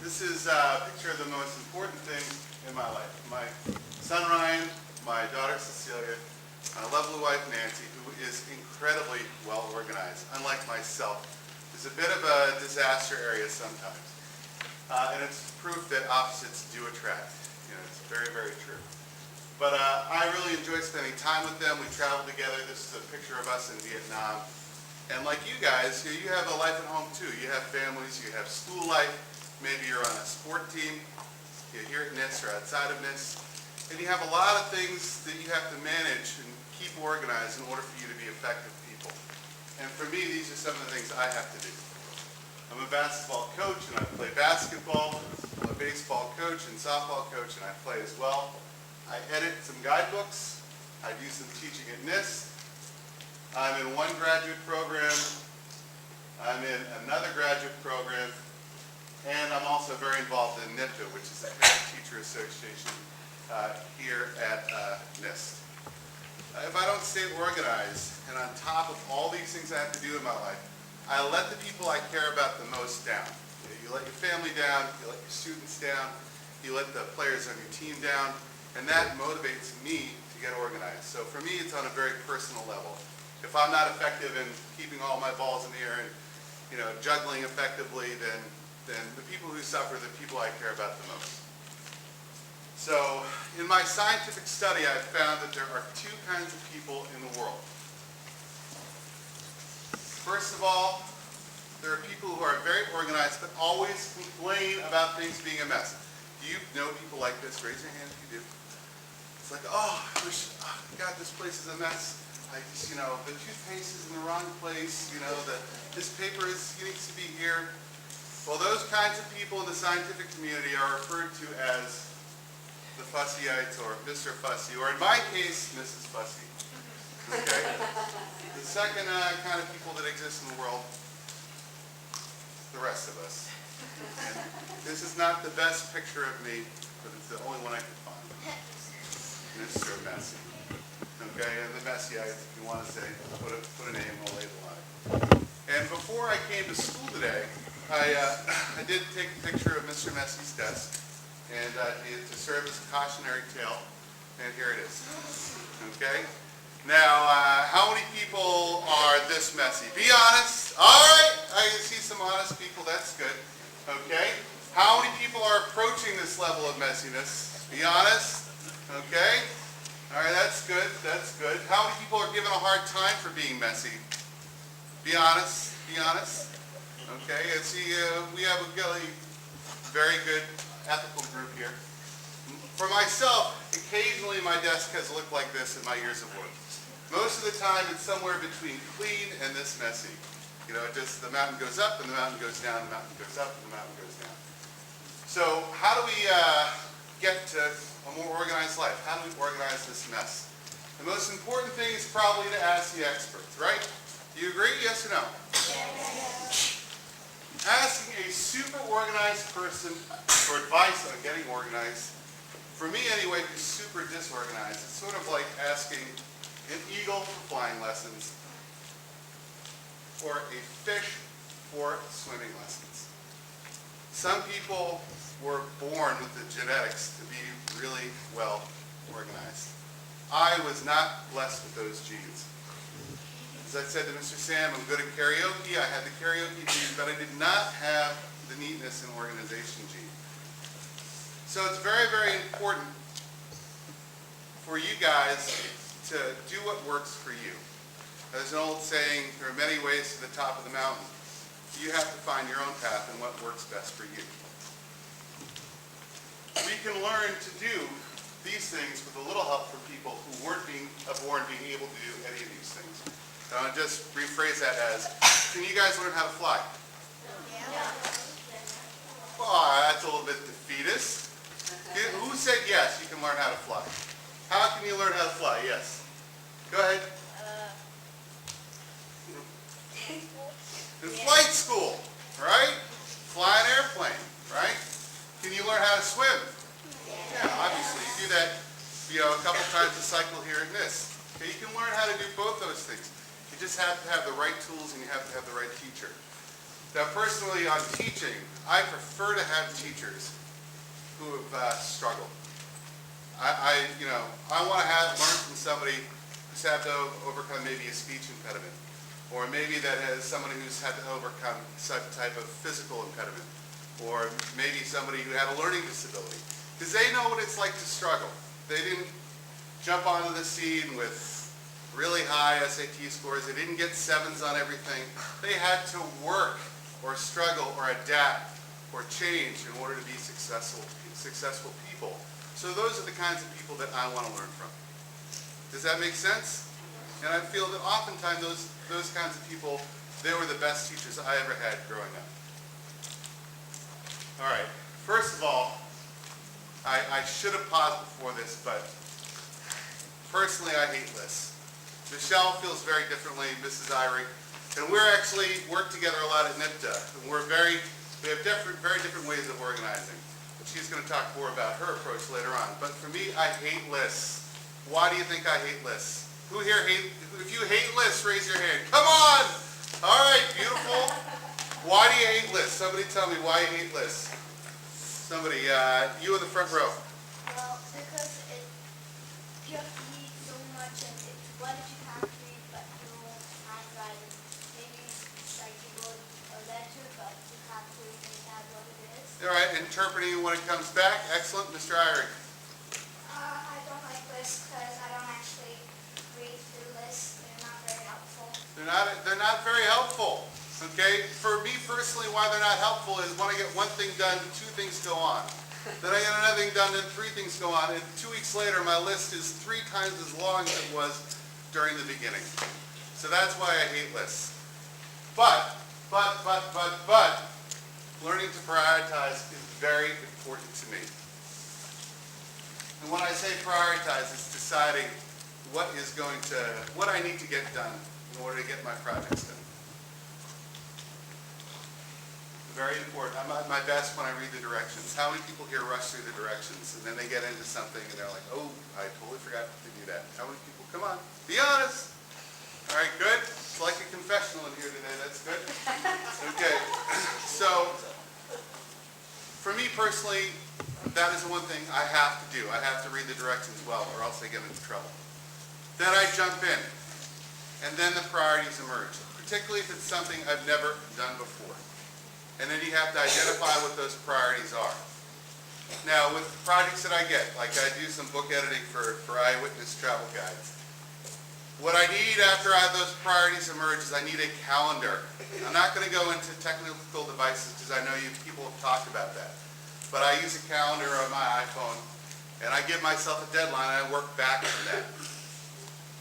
This is a picture of the most important thing in my life. My son Ryan, my daughter Cecilia, my lovely wife Nancy, who is incredibly well organized, unlike myself. It's a bit of a disaster area sometimes. And it's proof that opposites do attract. You know, it's very, very true. But I really enjoy spending time with them. We travel together. This is a picture of us in Vietnam. And like you guys, you have a life at home too. You have families, you have school life. Maybe you're on a sport team. You're here at NIST or outside of NIST. And you have a lot of things that you have to manage and keep organized in order for you to be effective people. And for me, these are some of the things I have to do. I'm a basketball coach and I play basketball. I'm a baseball coach and softball coach and I play as well. I edit some guidebooks. I do some teaching at NIST. I'm in one graduate program. I'm in another graduate program. And I'm also very involved in NIPTA, which is the Parent Teacher Association here at NIST. If I don't stay organized and on top of all these things I have to do in my life, I let the people I care about the most down. You let your family down, you let your students down, you let the players on your team down, and that motivates me to get organized. So for me, it's on a very personal level. If I'm not effective in keeping all my balls in the air and juggling effectively, then the people who suffer are the people I care about the most. So in my scientific study, I've found that there are two kinds of people in the world. First of all, there are people who are very organized but always complain about things being a mess. Do you know people like this? Raise your hand if you do. It's like, oh, I wish, God, this place is a mess. The toothpaste is in the wrong place. This paper needs to be here. Well, those kinds of people in the scientific community are referred to as the fussyites or Mr. Fussy, or in my case, Mrs. Fussy. Okay? The second kind of people that exist in the world, the rest of us. And this is not the best picture of me, but it's the only one I could find. Mr. Messy. Okay, and the Messyites, if you want to say, put a name on a label on it. And before I came to school today, I did take a picture of Mr. Messy's desk, and to serve as a cautionary tale, and here it is. Okay? Now, how many people are this messy? Be honest. All right, I see some honest people. That's good. Okay? How many people are approaching this level of messiness? Be honest. Okay? All right, that's good. That's good. How many people are given a hard time for being messy? Be honest. Be honest. Okay, and see, we have a really very good ethical group here. For myself, occasionally my desk has looked like this in my years of work. Most of the time, it's somewhere between clean and this messy. Just the mountain goes up and the mountain goes down, the mountain goes up and the mountain goes down. So how do we get to a more organized life? How do we organize this mess? The most important thing is probably to ask the experts, right? Do you agree? Yes or no? Yes. Asking a super organized person for advice on getting organized, for me anyway, who's super disorganized, it's sort of like asking an eagle for flying lessons or a fish for swimming lessons. Some people were born with the genetics to be really well organized. I was not blessed with those genes. As I said to Mr. Sam, I'm good at karaoke. I had the karaoke gene, but I did not have the neatness and organization gene. So it's very, very important for you guys to do what works for you. There's an old saying, there are many ways to the top of the mountain. You have to find your own path and what works best for you. We can learn to do these things with a little help from people who weren't born being able to do any of these things. I'll just rephrase that as, can you guys learn how to fly? Yeah. Well, that's a little bit defeatist. Who said yes, you can learn how to fly? How can you learn how to fly? Yes. Go ahead. In flight school, right? Fly an airplane, right? Can you learn how to swim? Yeah, obviously. You do that, a couple times a cycle here in this. Okay, you can learn how to do both those things. You just have to have the right tools and you have to have the right teacher. Now, personally, on teaching, I prefer to have teachers who have struggled. I want to learn from somebody who's had to overcome maybe a speech impediment, or maybe that has somebody who's had to overcome some type of physical impediment, or maybe somebody who had a learning disability, because they know what it's like to struggle. They didn't jump onto the scene with really high SAT scores. They didn't get 7s on everything. They had to work or struggle or adapt or change in order to be successful people. So those are the kinds of people that I want to learn from. Does that make sense? And I feel that oftentimes those kinds of people, they were the best teachers I ever had growing up. All right, first of all, I should have paused before this, but personally I hate lists. Michelle feels very differently, Mrs. Irie, and we're actually work together a lot at NIPTA, and we have very different ways of organizing. But she's going to talk more about her approach later on. But for me, I hate lists. Why do you think I hate lists? Who here if you hate lists, raise your hand. Come on! All right, beautiful. Why do you hate lists? Somebody tell me why you hate lists. Somebody, you in the front row. Well, because you have to read so much, and what did you have to read, but you won't handwrite it. Maybe it's like you wrote a letter, but you have to make out what it is. All right, interpreting when it comes back. Excellent. Mr. Irie. I don't like lists because I don't actually read through lists. They're not very helpful. They're not very helpful. Okay? For me personally, why they're not helpful is when I get one thing done, 2 things go on. Then I get another thing done, then 3 things go on. And 2 weeks later, my list is 3 times as long as it was during the beginning. So that's why I hate lists. But, learning to prioritize is very important to me. And when I say prioritize, it's deciding what I need to get done in order to get my projects done. Very important. I'm at my best when I read the directions. How many people here rush through the directions and then they get into something and they're like, oh, I totally forgot to do that. How many people? Come on, be honest. All right, good. It's like a confessional in here today. That's good. Okay. So, for me personally, that is the one thing I have to do. I have to read the directions well, or else I get into trouble. Then I jump in, and then the priorities emerge, particularly if it's something I've never done before. And then you have to identify what those priorities are. Now, with the projects that I get, like I do some book editing for Eyewitness Travel Guides, what I need after those priorities emerge is I need a calendar. I'm not going to go into technical devices because I know you people have talked about that. But I use a calendar on my iPhone, and I give myself a deadline, and I work back from that.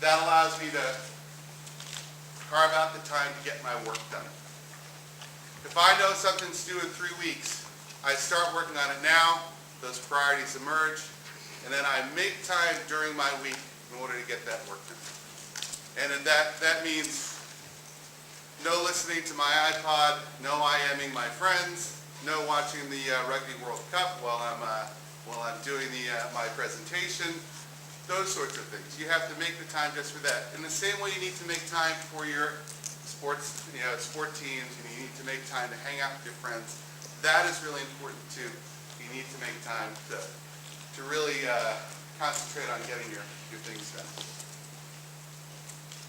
That allows me to carve out the time to get my work done. If I know something's due in 3 weeks, I start working on it now, those priorities emerge, and then I make time during my week in order to get that work done. And then that means no listening to my iPod, no IMing my friends, no watching the Rugby World Cup while I'm doing my presentation, those sorts of things. You have to make the time just for that. In the same way you need to make time for your sport teams, and you need to make time to hang out with your friends. That is really important too. You need to make time to really concentrate on getting your things done.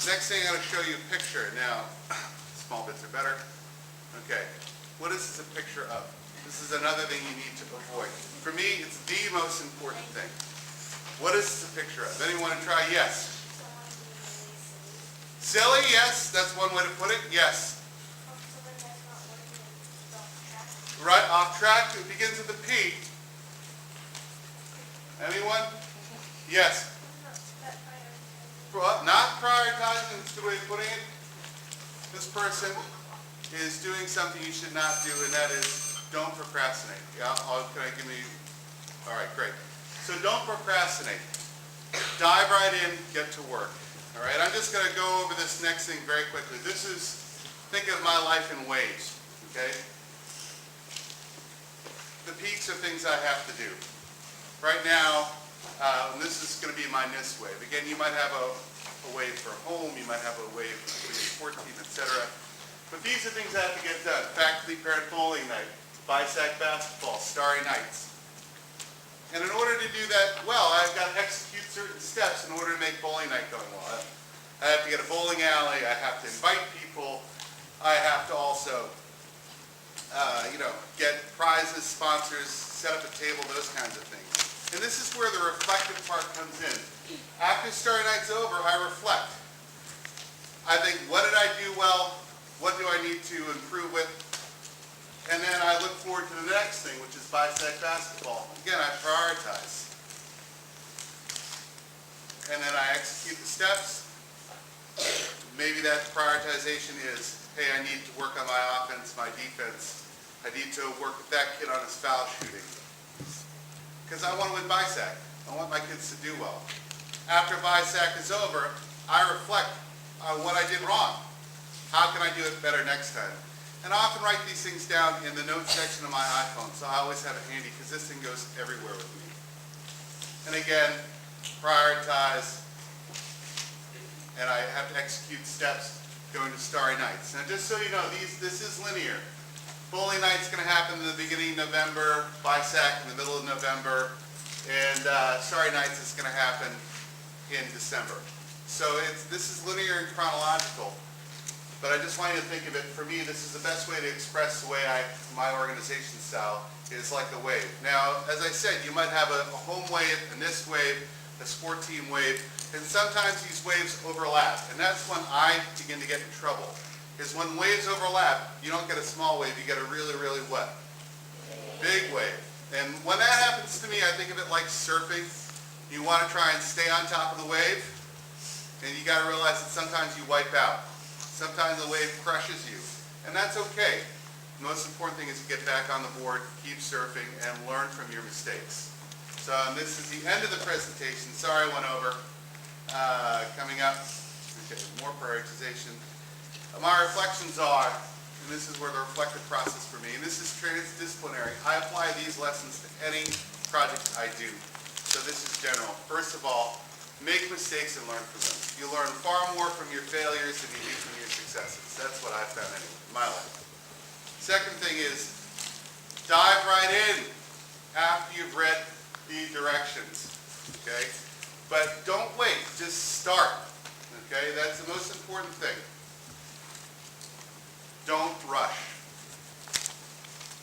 Next thing I'm going to show you a picture. Now, small bits are better. Okay, what is this a picture of? This is another thing you need to avoid. For me, it's the most important thing. What is this a picture of? Anyone want to try? Yes. Silly, yes, that's one way to put it, yes. Right, off track, it begins with a P. Anyone? Yes. Not prioritizing is the way of putting it. This person is doing something you should not do, and that is don't procrastinate. Yeah, can I give me, all right, great. So don't procrastinate. Dive right in, get to work. All right, I'm just going to go over this next thing very quickly. This is, think of my life in waves, okay? The peaks are things I have to do. Right now, this is going to be my NIST wave. Again, you might have a wave for home, you might have a wave for your sport team, etc. But these are things that have to get done. Faculty parent bowling night, BISAC basketball, starry nights. And in order to do that well, I've got to execute certain steps in order to make bowling night going well. I have to get a bowling alley, I have to invite people, I have to also get prizes, sponsors, set up a table, those kinds of things. And this is where the reflective part comes in. After starry night's over, I reflect. I think, what did I do well? What do I need to improve with? And then I look forward to the next thing, which is BISAC basketball. Again, I prioritize. And then I execute the steps. Maybe that prioritization is, hey, I need to work on my offense, my defense. I need to work with that kid on his foul shooting. Because I want to win BISAC. I want my kids to do well. After BISAC is over, I reflect on what I did wrong. How can I do it better next time? And I often write these things down in the notes section of my iPhone, so I always have it handy because this thing goes everywhere with me. And again, prioritize, and I have to execute steps going to starry nights. Now just so you know, this is linear. Bowling night's going to happen in the beginning of November, BISAC in the middle of November, and starry nights is going to happen in December. So this is linear and chronological. But I just want you to think of it, for me, this is the best way to express the way my organization style is like a wave. Now, as I said, you might have a home wave, a NIST wave, a sport team wave, and sometimes these waves overlap. And that's when I begin to get in trouble. Is when waves overlap, you don't get a small wave, you get a really, really what? Big wave. And when that happens to me, I think of it like surfing. You want to try and stay on top of the wave, and you got to realize that sometimes you wipe out. Sometimes the wave crushes you, and that's okay. The most important thing is to get back on the board, keep surfing, and learn from your mistakes. So this is the end of the presentation. Sorry I went over. Coming up, okay, more prioritization. My reflections are, and this is where the reflective process for me, and this is transdisciplinary. I apply these lessons to any project I do. So this is general. First of all, make mistakes and learn from them. You learn far more from your failures than you do from your successes. That's what I've found anyway, in my life. Second thing is, dive right in after you've read the directions, okay? But don't wait, just start, okay? That's the most important thing. Don't rush.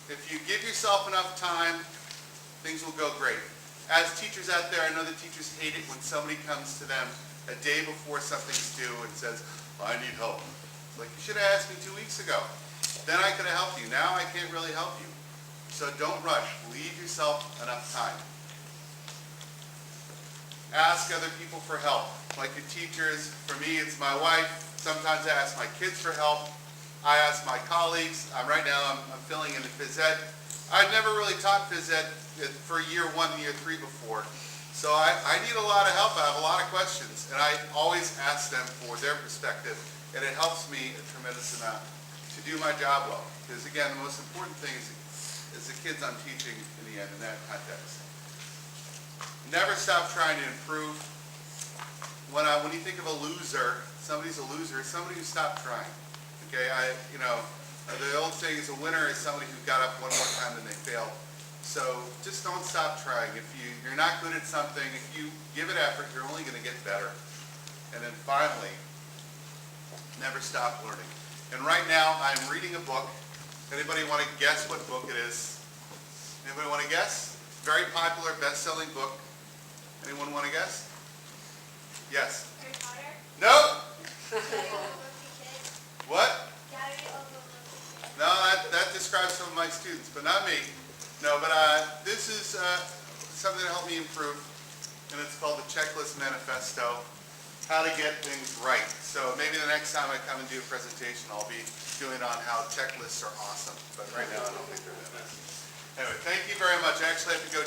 If you give yourself enough time, things will go great. As teachers out there, I know that teachers hate it when somebody comes to them a day before something's due and says, I need help. Like, you should have asked me 2 weeks ago. Then I could have helped you. Now I can't really help you. So don't rush. Leave yourself enough time. Ask other people for help. Like your teachers, for me it's my wife. Sometimes I ask my kids for help. I ask my colleagues. Right now I'm filling in phys ed. I've never really taught phys ed for year 1 and year 3 before. So I need a lot of help. I have a lot of questions. And I always ask them for their perspective. And it helps me a tremendous amount to do my job well. Because again, the most important thing is the kids I'm teaching in the end in that context. Never stop trying to improve. When you think of a loser, somebody's a loser, it's somebody who stopped trying. Okay, the old saying is a winner is somebody who got up one more time than they failed. So just don't stop trying. If you're not good at something, if you give it effort, you're only going to get better. And then finally, never stop learning. And right now, I'm reading a book. Anybody want to guess what book it is? Anybody want to guess? Very popular, best-selling book. Anyone want to guess? Yes. Harry Potter? No. Diary of a Wimpy Kid? What? Diary of a Wimpy Kid. No, that describes some of my students, but not me. No, but this is something to help me improve, and it's called the Checklist Manifesto, how to get things right. So maybe the next time I come and do a presentation, I'll be doing on how checklists are awesome, but right now I don't think they're that nice. Anyway, thank you very much. I actually have to go